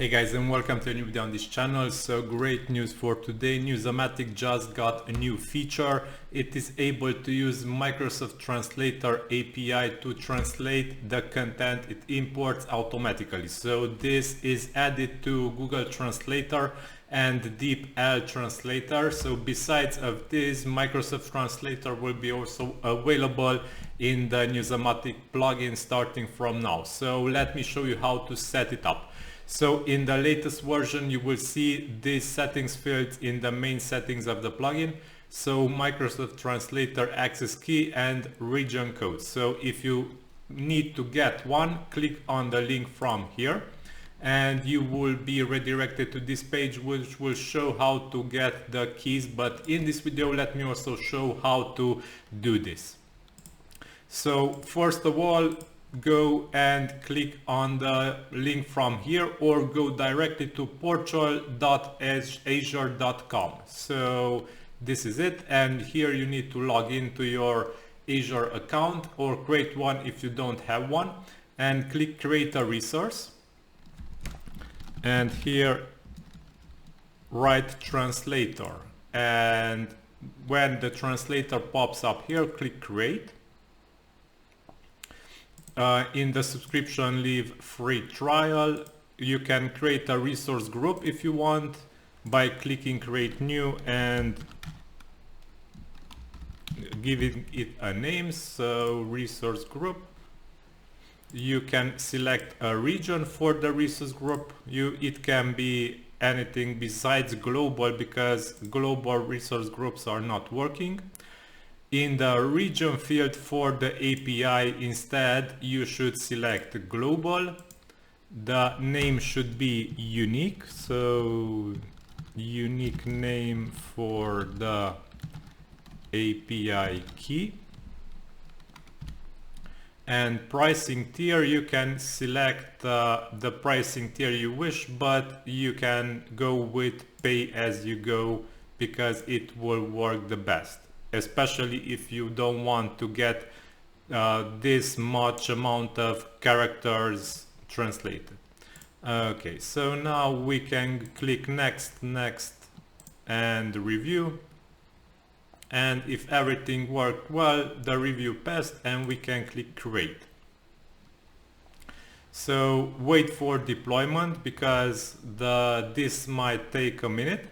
Hey guys, and welcome to a new video on this channel. So great news for today. Newsomatic just got a new feature. It is able to use Microsoft Translator API to translate the content it imports automatically. So this is added to Google Translator and DeepL Translator. So besides of this, Microsoft Translator will be also available in the Newsomatic plugin starting from now. So let me show you how to set it up. So in the latest version, you will see these settings fields in the main settings of the plugin. So Microsoft Translator access key and region code. So if you need to get one, click on the link from here and you will be redirected to this page, which will show how to get the keys. But in this video, let me also show how to do this. So first of all, go and click on the link from here or go directly to portal.azure.com. So this is it, and here you need to log into your Azure account or create one if you don't have one, and click create a resource, and here write translator, and when the translator pops up here, click create. In the subscription leave free trial. You can create a resource group if you want by clicking create new and giving it a name. So resource group. You can select a region for the resource group. It can be anything besides global because global resource groups are not working. In the region field for the API, instead, you should select global. The name should be unique. So unique name for the API key. And pricing tier, you can select the pricing tier you wish, but you can go with pay as you go because it will work the best, especially if you don't want to get this much amount of characters translated. Okay, so now we can click next and review, and if everything worked well, the review passed and we can click create. So wait for deployment because this might take a minute.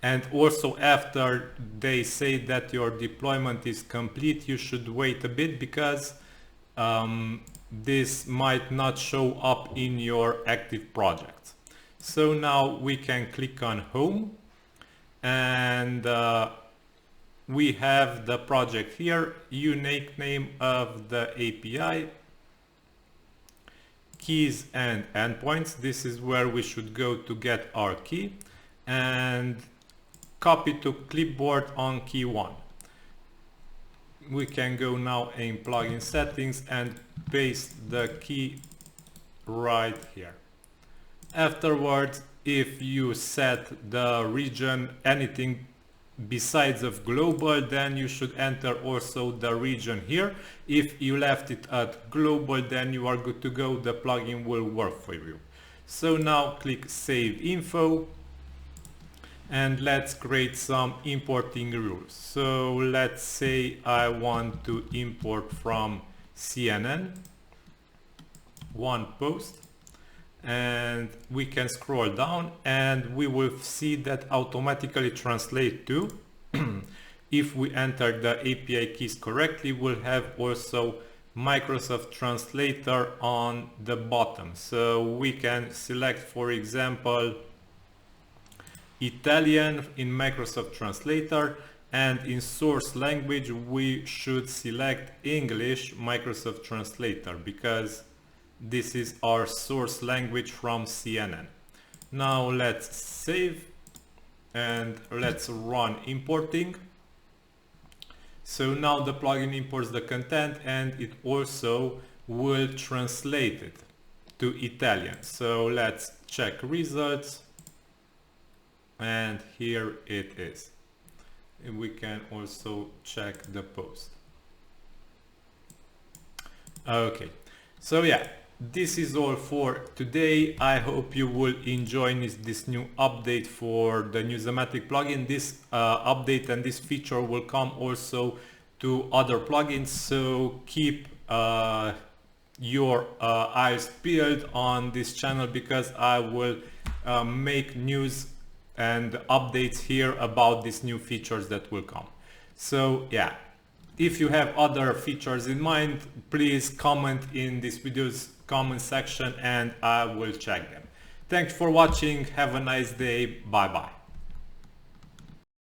And also after they say that your deployment is complete, you should wait a bit because this might not show up in your active projects. So now we can click on home and we have the project here, unique name of the API, keys and endpoints. This is where we should go to get our key, and copy to clipboard on key 1. We can go now in plugin settings and paste the key right here. Afterwards, if you set the region anything besides of global, then you should enter also the region here. If you left it at global, then you are good to go. The plugin will work for you. So now click save info. And let's create some importing rules. So let's say I want to import from CNN one post, and we can scroll down and we will see that automatically translate to. If we enter the API keys correctly, we'll have also Microsoft Translator on the bottom. So we can select, for example, Italian in Microsoft Translator, and in source language we should select English Microsoft Translator because this is our source language from CNN. Now let's save and let's run importing. So now the plugin imports the content and it also will translate it to Italian. So let's check results. And here it is. And we can also check the post. Okay, so yeah, this is all for today. I hope you will enjoy this new update for the Newsomatic plugin. This update and this feature will come also to other plugins, so keep your eyes peeled on this channel, because I will make news and updates here about these new features that will come. So yeah, if you have other features in mind, please comment in this video's comment section and I will check them. Thanks for watching. Have a nice day. Bye bye.